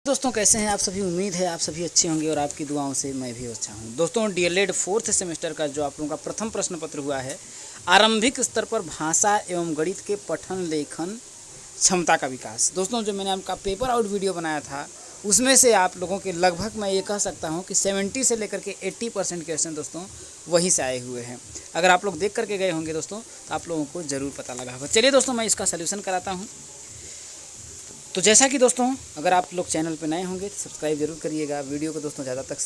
दोस्तों कैसे हैं आप सभी। उम्मीद है आप सभी अच्छे होंगे और आपकी दुआओं से मैं भी अच्छा हूं। दोस्तों डीएलएड 4th सेमेस्टर का जो आप लोगों का प्रथम प्रश्न पत्र हुआ है, आरंभिक स्तर पर भाषा एवं गणित के पठन लेखन क्षमता का विकास। दोस्तों जो मैंने आपका पेपर आउट वीडियो बनाया था उसमें से आप लोगों के लगभग मैं ये कह सकता हूँ कि 70 से लेकर के 80% क्वेश्चन दोस्तों वहीं से आए हुए हैं। अगर आप लोग देख करके गए होंगे दोस्तों तो आप लोगों को ज़रूर पता लगा होगा। चलिए दोस्तों मैं इसका सल्यूशन कराता हूँ। तो जैसा कि दोस्तों अगर आप लोग चैनल पर नए होंगे तो सब्सक्राइब जरूर करिएगा, वीडियो को दोस्तों ज़्यादा तक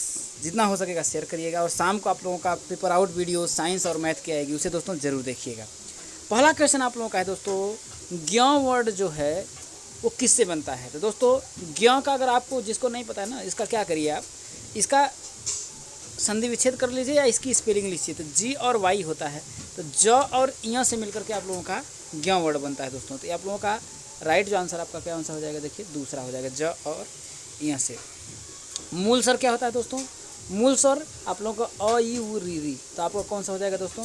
जितना हो सकेगा शेयर करिएगा, और शाम को आप लोगों का पेपर आउट वीडियो साइंस और मैथ की आएगी उसे दोस्तों ज़रूर देखिएगा। पहला क्वेश्चन आप लोगों का है दोस्तों, ज्ञ वर्ड जो है वो किससे बनता है। तो दोस्तों ज्ञ का अगर आपको जिसको नहीं पता है ना, इसका क्या करिए आप इसका संधि विच्छेद कर लीजिए या इसकी स्पेलिंग लिखिए। तो जी और वाई होता है, तो ज और य से मिलकर के आप लोगों का ज्ञ वर्ड बनता है दोस्तों। तो आप लोगों का राइट जो आंसर आपका क्या आंसर हो जाएगा, देखिए दूसरा हो जाएगा, ज और य से। मूल स्वर क्या होता है दोस्तों, मूल स्वर आप लोगों का अ ई उ री री, तो आपका कौन सा हो जाएगा दोस्तों,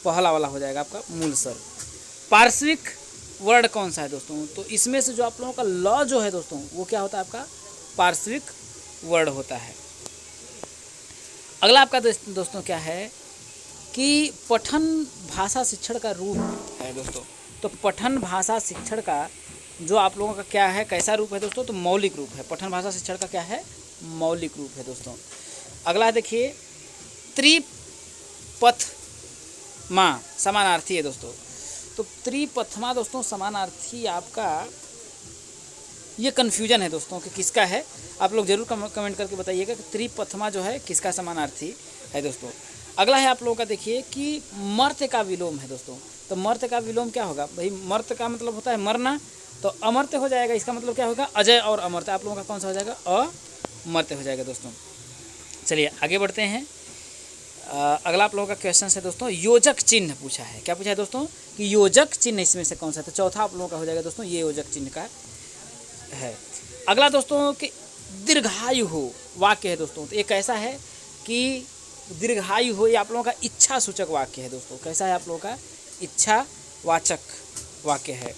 पहला वाला हो जाएगा आपका मूल स्वर। पार्श्विक वर्ड कौन सा है दोस्तों, तो इसमें से जो आप लोगों का ल जो है दोस्तों वो क्या होता है, आपका पार्श्विक वर्ड होता है। अगला आपका दोस्तों क्या है कि पठन भाषा शिक्षण का रूप है दोस्तों। तो पठन भाषा शिक्षण का जो आप लोगों का क्या है, कैसा रूप है दोस्तों, तो मौलिक रूप है। पठन भाषा शिक्षण का क्या है, मौलिक रूप है दोस्तों। अगला देखिए, त्रिपथमा समानार्थी है दोस्तों। तो त्रिपथमा दोस्तों समानार्थी आपका ये कन्फ्यूजन है दोस्तों कि किसका है, आप लोग जरूर कमेंट करके बताइएगा कि त्रिपथमा जो है किसका समानार्थी है दोस्तों। अगला है आप लोगों का देखिए कि मर्त्य का विलोम है दोस्तों। तो मर्त्य का विलोम क्या होगा भाई, मर्त्य का मतलब होता है मरना, तो अमर्त्य हो जाएगा, इसका मतलब क्या होगा, अजय और अमर्त्य। आप लोगों का कौन सा हो जाएगा, अमर्त्य हो जाएगा दोस्तों। चलिए आगे बढ़ते हैं। अगला आप लोगों का क्वेश्चन है दोस्तों, योजक चिन्ह पूछा है। क्या पूछा है दोस्तों कि योजक चिन्ह इसमें से कौन सा है। तो चौथा आप लोगों का हो जाएगा दोस्तों, ये योजक चिन्ह का है। अगला दोस्तों कि दीर्घायु हो वाक्य है दोस्तों। तो एक ऐसा है कि दीर्घायु हो, ये आप लोगों का इच्छा सूचक वाक्य है दोस्तों। कैसा है आप लोगों का, इच्छा वाचक वाक्य है।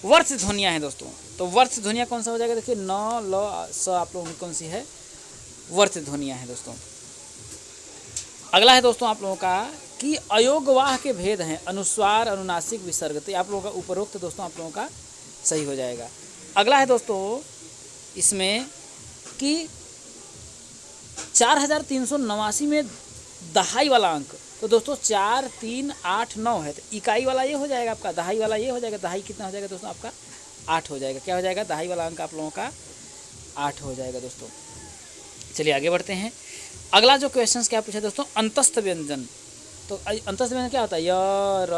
वर्थ ध्वनियाँ हैं दोस्तों। तो वर्थ ध्वनियाँ कौन सा हो जाएगा, देखिए न ल स आप लोगों की कौन सी है, वर्थ ध्वनियाँ हैं दोस्तों। अगला है दोस्तों आप लोगों का कि अयोगवाह के भेद हैं, अनुस्वार अनुनासिक विसर्ग। तो आप लोगों का उपरोक्त दोस्तों आप लोगों का सही हो जाएगा। अगला है दोस्तों इसमें कि 4389 में दहाई वाला अंक। तो दोस्तों 4 3 8 9 है, तो इकाई वाला ये हो जाएगा आपका, दहाई वाला ये हो जाएगा। दहाई कितना हो जाएगा दोस्तों, आपका 8 हो जाएगा। क्या हो जाएगा, दहाई वाला अंक आप लोगों का 8 हो जाएगा दोस्तों। चलिए आगे बढ़ते हैं। अगला जो क्वेश्चन क्या पूछा दोस्तों, अंतस्थ व्यंजन। तो अंतस्थ व्यंजन क्या होता है, य र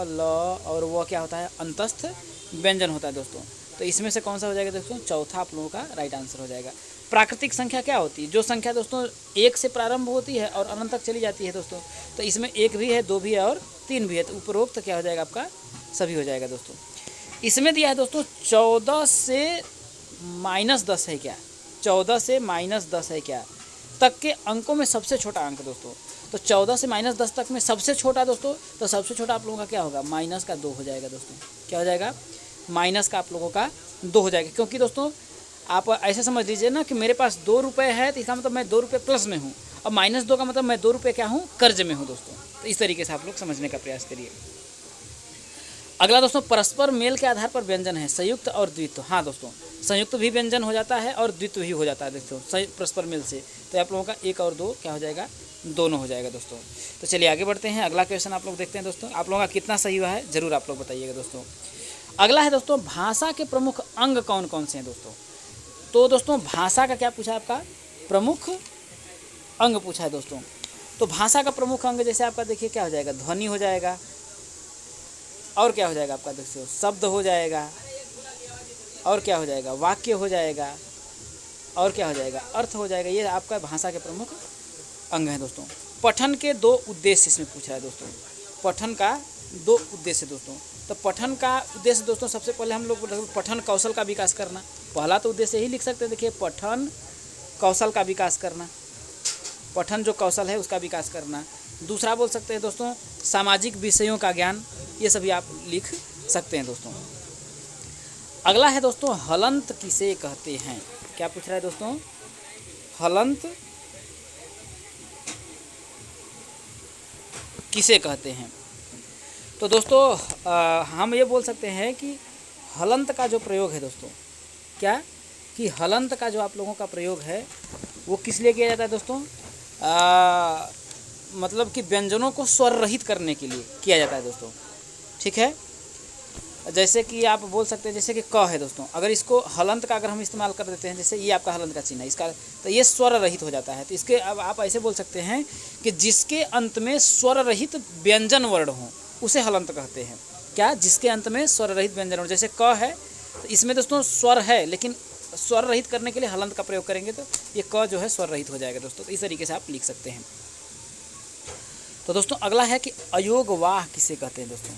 ल और वो क्या होता है, अंतस्थ व्यंजन होता है दोस्तों। तो इसमें से कौन सा हो जाएगा दोस्तों, चौथा आप लोगों का राइट आंसर हो जाएगा। प्राकृतिक संख्या क्या होती है, जो संख्या दोस्तों 1 से प्रारंभ होती है और अनंत तक चली जाती है दोस्तों। तो इसमें 1 भी है, 2 भी है और 3 भी है। तो उपरोक्त तो क्या हो जाएगा आपका, सभी हो जाएगा दोस्तों। इसमें दिया है दोस्तों 14 से -10 है क्या, 14 से -10 है क्या तक के अंकों में सबसे छोटा अंक दोस्तों। तो 14 से -10 तक में सबसे छोटा दोस्तों, तो सबसे छोटा आप लोगों का क्या होगा, माइनस का 2 हो जाएगा दोस्तों। क्या हो जाएगा, माइनस का आप लोगों का 2 हो जाएगा। क्योंकि दोस्तों आप ऐसे समझ लीजिए ना कि मेरे पास 2 रुपये है, तो इसका मतलब मैं 2 रुपये प्लस में हूँ, और -2 का मतलब मैं 2 रुपये क्या हूँ, कर्ज में हूँ दोस्तों। तो इस तरीके से आप लोग समझने का प्रयास करिए। अगला दोस्तों परस्पर मेल के आधार पर व्यंजन है, संयुक्त और द्वित्व। हाँ दोस्तों, संयुक्त भी व्यंजन हो जाता है और द्वित्व भी हो जाता है दोस्तों परस्पर मेल से। तो आप लोगों का 1 और 2 क्या हो जाएगा, दोनों हो जाएगा दोस्तों। तो चलिए आगे बढ़ते हैं। अगला क्वेश्चन आप लोग देखते हैं दोस्तों, आप लोगों का कितना सही हुआ है जरूर आप लोग बताइएगा दोस्तों। अगला है दोस्तों, भाषा के प्रमुख अंग कौन कौन से हैं दोस्तों। तो दोस्तों भाषा का क्या पूछा है, आपका प्रमुख अंग पूछा है दोस्तों। तो भाषा का प्रमुख अंग जैसे आपका देखिए क्या हो जाएगा, ध्वनि हो जाएगा, और क्या हो जाएगा आपका देखिए शब्द हो जाएगा, और क्या हो जाएगा, वाक्य हो जाएगा, और क्या हो जाएगा, अर्थ हो जाएगा। ये आपका भाषा के प्रमुख अंग हैं दोस्तों। पठन के 2 उद्देश्य इसमें पूछा है दोस्तों। पठन का 2 उद्देश्य दोस्तों। तो पठन का उद्देश्य दोस्तों सबसे पहले हम लोग पठन कौशल का विकास करना, पहला तो उद्देश्य ही लिख सकते हैं। देखिए पठन कौशल का विकास करना, पठन जो कौशल है उसका विकास करना। दूसरा बोल सकते हैं दोस्तों सामाजिक विषयों का ज्ञान, ये सभी आप लिख सकते हैं दोस्तों। अगला है दोस्तों हलंत किसे कहते हैं। क्या पूछ रहा है दोस्तों, हलंत किसे कहते हैं। तो दोस्तों हम ये बोल सकते हैं कि हलंत का जो प्रयोग है दोस्तों, क्या कि हलंत का जो आप लोगों का प्रयोग है वो किस लिए किया जाता है दोस्तों, मतलब कि व्यंजनों को स्वर रहित करने के लिए किया जाता है दोस्तों। ठीक है, जैसे कि आप बोल सकते हैं जैसे कि क है दोस्तों, अगर इसको हलंत का अगर हम इस्तेमाल कर देते हैं, जैसे ये आपका हलंत का चिन्ह है इसका, तो ये स्वर रहित हो जाता है। तो इसके अब आप ऐसे बोल सकते हैं कि जिसके अंत में स्वर रहित व्यंजन वर्ण हो उसे हलंत कहते हैं। क्या, जिसके अंत में स्वर रहित व्यंजन वर्ण, जैसे क है तो इसमें दोस्तों स्वर है लेकिन स्वर रहित करने के लिए हलंत का प्रयोग करेंगे तो ये क जो है स्वर रहित हो जाएगा दोस्तों। तो इस तरीके से आप लिख सकते हैं। तो दोस्तों अगला है कि अयोगवाह किसे कहते हैं दोस्तों।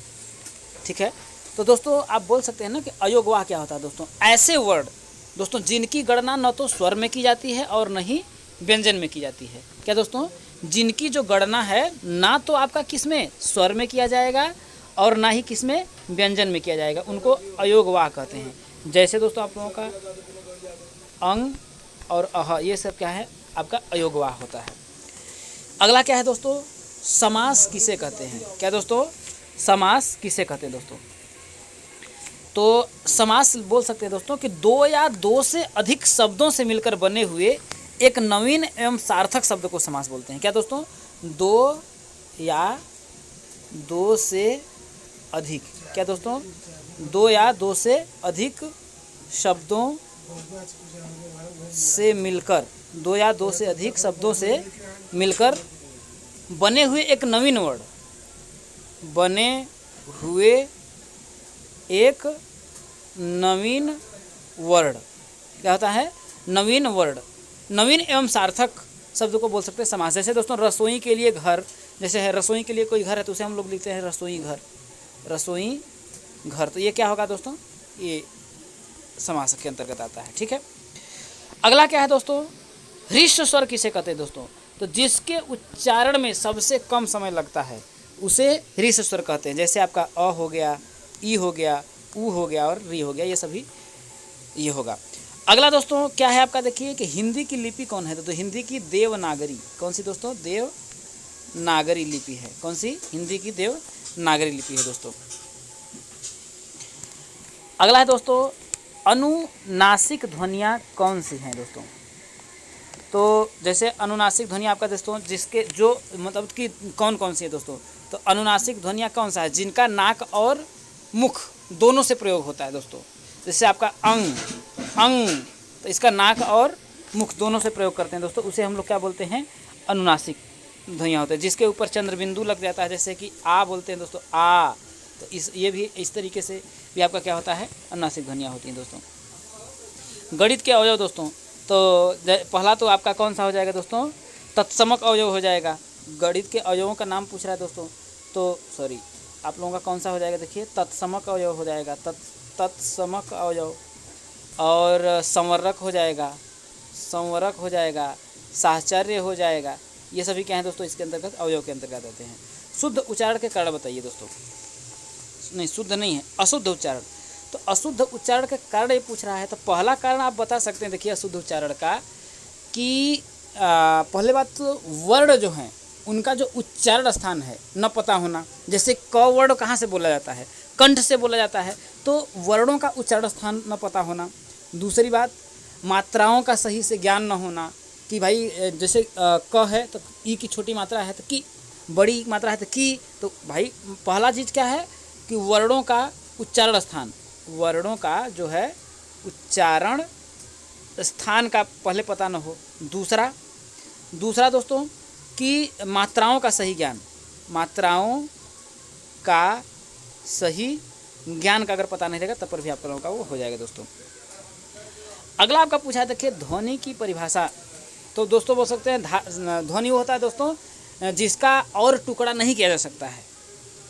ठीक है, तो दोस्तों आप बोल सकते हैं ना कि अयोगवाह क्या होता है दोस्तों, ऐसे वर्ड दोस्तों जिनकी गणना न तो स्वर में की जाती है और न ही व्यंजन में की जाती है। क्या दोस्तों, जिनकी जो गणना है ना तो आपका किस में स्वर में किया जाएगा और ना ही किस में व्यंजन में किया जाएगा, उनको अयोगवाह कहते हैं। जैसे दोस्तों आप लोगों का अंग और अह, ये सब क्या है आपका अयोगवाह होता है। अगला क्या है दोस्तों, समास किसे कहते हैं। क्या दोस्तों, समास किसे कहते हैं दोस्तों। तो समास बोल सकते हैं दोस्तों कि दो या दो से अधिक शब्दों से मिलकर बने हुए एक नवीन एवं सार्थक शब्द को समास बोलते हैं। क्या दोस्तों, दो या दो से अधिक, क्या दोस्तों, दो या दो से अधिक शब्दों से मिलकर, दो या दो से अधिक शब्दों से मिलकर बने हुए एक नवीन वर्ड, बने हुए एक नवीन वर्ड, क्या होता है, नवीन वर्ड, नवीन एवं सार्थक शब्द को बोल सकते हैं समास। जैसे दोस्तों रसोई के लिए घर, जैसे है रसोई के लिए कोई घर है तो उसे हम लोग लिखते हैं रसोई घर, रसोई घर। तो ये क्या होगा दोस्तों, ये समास के अंतर्गत आता है। ठीक है, अगला क्या है दोस्तों, ह्रस्व स्वर किसे कहते हैं दोस्तों। तो जिसके उच्चारण में सबसे कम समय लगता है उसे ह्रस्व स्वर कहते हैं। जैसे आपका अ हो गया, ई हो गया, ऊ हो गया और री हो गया, ये सभी ये होगा। अगला दोस्तों क्या है आपका, देखिए कि हिंदी की लिपि कौन है। तो हिंदी की देवनागरी, कौन सी दोस्तों, देवनागरी लिपि है। कौन सी, हिंदी की देवनागरी लिपि है दोस्तों। अगला है दोस्तों अनुनासिक ध्वनियाँ कौन सी हैं दोस्तों। तो जैसे अनुनासिक ध्वनि आपका दोस्तों जिसके जो मतलब कि कौन कौन सी है दोस्तों। तो अनुनासिक ध्वनियाँ कौन सा है, जिनका नाक और मुख दोनों से प्रयोग होता है दोस्तों। जैसे आपका अंग, अंग, तो इसका नाक और मुख दोनों से प्रयोग करते हैं दोस्तों, उसे हम लोग क्या बोलते हैं, अनुनासिक ध्वनियाँ होते हैं। जिसके ऊपर चंद्र बिंदु लग जाता है, जैसे कि आ बोलते हैं दोस्तों, आ, तो ये भी इस तरीके से भी आपका क्या होता है, अनुनासिक ध्वनियाँ होती हैं दोस्तों। गणित के अवयव दोस्तों, तो पहला तो आपका कौन सा हो जाएगा दोस्तों, तत्समक अवयव हो जाएगा। गणित के अवयवों का नाम पूछ रहा है दोस्तों, तो सॉरी आप लोगों का कौन सा हो जाएगा, देखिए तत्समक अवयव हो जाएगा, तत्समक अवयव, और संवर्रक हो जाएगा, संवरक हो जाएगा, साहचर्य हो जाएगा। ये सभी क्या हैं दोस्तों, इसके अंतर्गत अवयव के अंतर्गत आते हैं। शुद्ध उच्चारण के कारण बताइए दोस्तों, नहीं शुद्ध नहीं है, अशुद्ध उच्चारण। तो अशुद्ध उच्चारण के कारण ये पूछ रहा है, तो पहला कारण आप बता सकते हैं, देखिए अशुद्ध उच्चारण का कि पहले बात तो वर्ण जो हैं उनका जो उच्चारण स्थान है न पता होना। जैसे क वर्ण कहाँ से बोला जाता है, कंठ से बोला जाता है, तो वर्णों का उच्चारण स्थान न पता होना। दूसरी बात मात्राओं का सही से ज्ञान न होना, कि भाई जैसे क है तो ई की छोटी मात्रा है तो की, बड़ी मात्रा है तो की। तो भाई पहला चीज़ क्या है कि वर्णों का उच्चारण स्थान, वर्णों का जो है उच्चारण स्थान का पहले पता न हो। दूसरा दोस्तों कि मात्राओं का सही ज्ञान, मात्राओं का सही ज्ञान का अगर पता नहीं रहेगा तब पर भी आप लोगों का वो हो जाएगा दोस्तों। अगला आपका पूछा है, देखिए ध्वनि की परिभाषा। तो दोस्तों बोल सकते हैं ध्वनि वो होता है दोस्तों जिसका और टुकड़ा नहीं किया जा सकता है,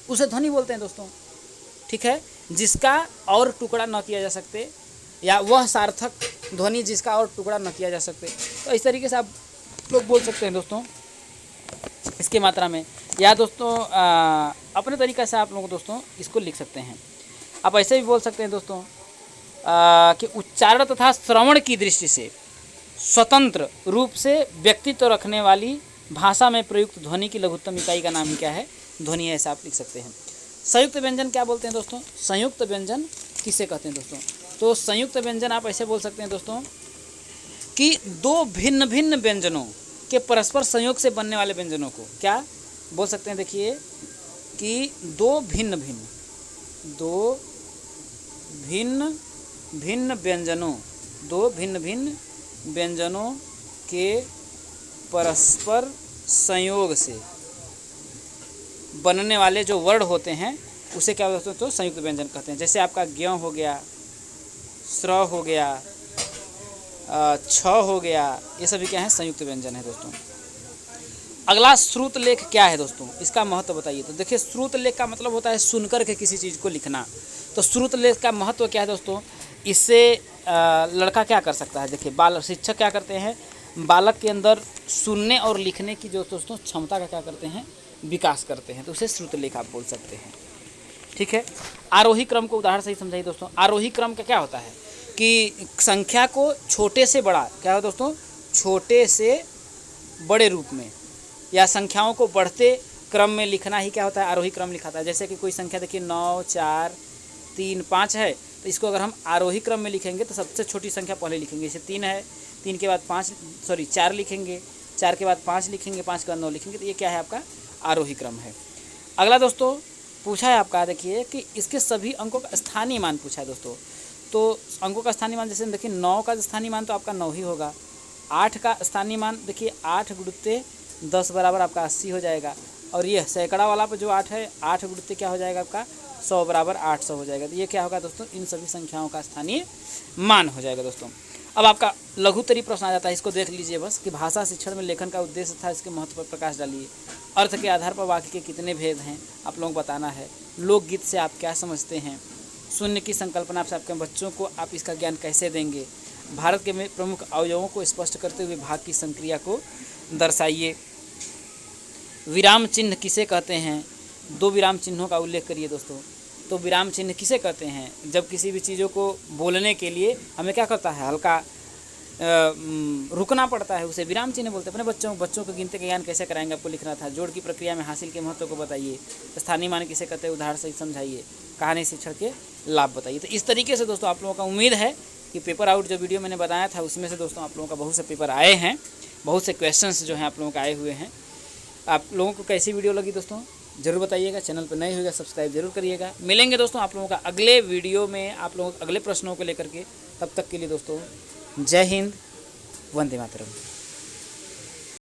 उसे ध्वनि बोलते हैं दोस्तों। ठीक है, जिसका और टुकड़ा न किया जा सकते, या वह सार्थक ध्वनि जिसका और टुकड़ा न किया जा सकते। तो इस तरीके से आप लोग बोल सकते हैं दोस्तों इसके मात्रा में, या दोस्तों अपने तरीक़े से आप लोग दोस्तों इसको लिख सकते हैं। आप ऐसे भी बोल सकते हैं दोस्तों कि उच्चारण तथा श्रवण की दृष्टि से स्वतंत्र रूप से व्यक्तित्व रखने वाली भाषा में प्रयुक्त ध्वनि की लघुत्तम इकाई का नाम ही क्या है? ध्वनि है, ऐसा आप लिख सकते हैं। संयुक्त व्यंजन क्या बोलते हैं दोस्तों? संयुक्त व्यंजन किसे कहते हैं दोस्तों? तो संयुक्त व्यंजन आप ऐसे बोल सकते हैं दोस्तों कि दो भिन्न भिन्न व्यंजनों के परस्पर संयोग से बनने वाले व्यंजनों को क्या बोल सकते हैं? देखिए कि दो भिन्न भिन्न व्यंजनों के परस्पर संयोग से बनने वाले जो वर्ड होते हैं उसे क्या बोलते हैं? तो संयुक्त व्यंजन कहते हैं। जैसे आपका ज्ञ हो गया, स्र हो गया, छ हो गया, ये सभी क्या है? संयुक्त व्यंजन है दोस्तों। अगला श्रुत लेख क्या है दोस्तों? इसका महत्व बताइए। तो देखिए श्रुत लेख का मतलब होता है सुनकर के किसी चीज़ को लिखना। तो श्रुत लेख का महत्व क्या है दोस्तों? इससे लड़का क्या कर सकता है? देखिए बाल शिक्षक क्या करते हैं? बालक के अंदर सुनने और लिखने की जो दोस्तों क्षमता का क्या करते हैं? विकास करते हैं। तो उसे श्रुत लेख आप बोल सकते हैं। ठीक है। आरोही क्रम को उदाहरण से ही समझाइए दोस्तों। आरोही क्रम का क्या होता है कि संख्या को छोटे से बड़ा क्या है दोस्तों? छोटे से बड़े रूप में या संख्याओं को बढ़ते क्रम में लिखना ही क्या होता है? आरोही क्रम लिखाता है। जैसे कि कोई संख्या देखिए 9, 4, 3, 5 है, तो इसको अगर हम आरोही क्रम में लिखेंगे तो सबसे छोटी संख्या पहले लिखेंगे। जैसे 3 है, 3 के बाद 4 लिखेंगे, 4 के बाद 5 लिखेंगे, 5 के बाद 9 लिखेंगे। तो ये क्या है? आपका आरोही क्रम है। अगला दोस्तों पूछा है आपका, देखिए कि इसके सभी अंकों का स्थानीय मान पूछा है दोस्तों। तो अंकों का स्थानीय मान जैसे देखिए 9 का स्थानीय मान तो आपका 9 ही होगा। 8 का स्थानीय मान देखिए 8 गुणित 10 बराबर आपका 80 हो जाएगा। और ये सैकड़ा वाला पर जो 8 है, 8 गुणित क्या हो जाएगा? आपका 100 बराबर 800 हो जाएगा। तो ये क्या होगा दोस्तों? इन सभी संख्याओं का स्थानीय मान हो जाएगा दोस्तों। अब आपका लघुत्तरी प्रश्न आ जाता है, इसको देख लीजिए बस कि भाषा शिक्षण में लेखन का उद्देश्य था, इसके महत्व पर प्रकाश डालिए। अर्थ के आधार पर वाक्य के कितने भेद हैं आप लोगों को बताना है। लोकगीत से आप क्या समझते हैं? शून्य की संकल्पना से आपके बच्चों को आप इसका ज्ञान कैसे देंगे? भारत के प्रमुख अवयवों को स्पष्ट करते हुए भाग की संक्रिया को दर्शाइए। विराम चिन्ह किसे कहते हैं? 2 विराम चिन्हों का उल्लेख करिए दोस्तों। तो विराम चिन्ह किसे कहते हैं? जब किसी भी चीज़ों को बोलने के लिए हमें क्या करता है? हल्का रुकना पड़ता है, उसे विराम चिन्ह बोलते हैं। अपने बच्चों को गिनती का ज्ञान कैसे कराएंगे? आपको लिखना था। जोड़ की प्रक्रिया में हासिल के महत्व को बताइए। स्थानीय मान किसे कहते हैं? उदाहरण से समझाइए। कहानी शिक्षण के लाभ बताइए। तो इस तरीके से दोस्तों आप लोगों का उम्मीद है कि पेपर आउट जो वीडियो मैंने बताया था उसमें से दोस्तों आप लोगों का बहुत से पेपर आए हैं, बहुत से क्वेश्चंस जो हैं आप लोगों का आए हुए हैं। आप लोगों को कैसी वीडियो लगी दोस्तों ज़रूर बताइएगा। चैनल पर नए होगा सब्सक्राइब जरूर करिएगा। मिलेंगे दोस्तों आप लोगों का अगले वीडियो में आप लोगों अगले प्रश्नों को लेकर के। तब तक के लिए दोस्तों जय हिंद, वंदे मातरम।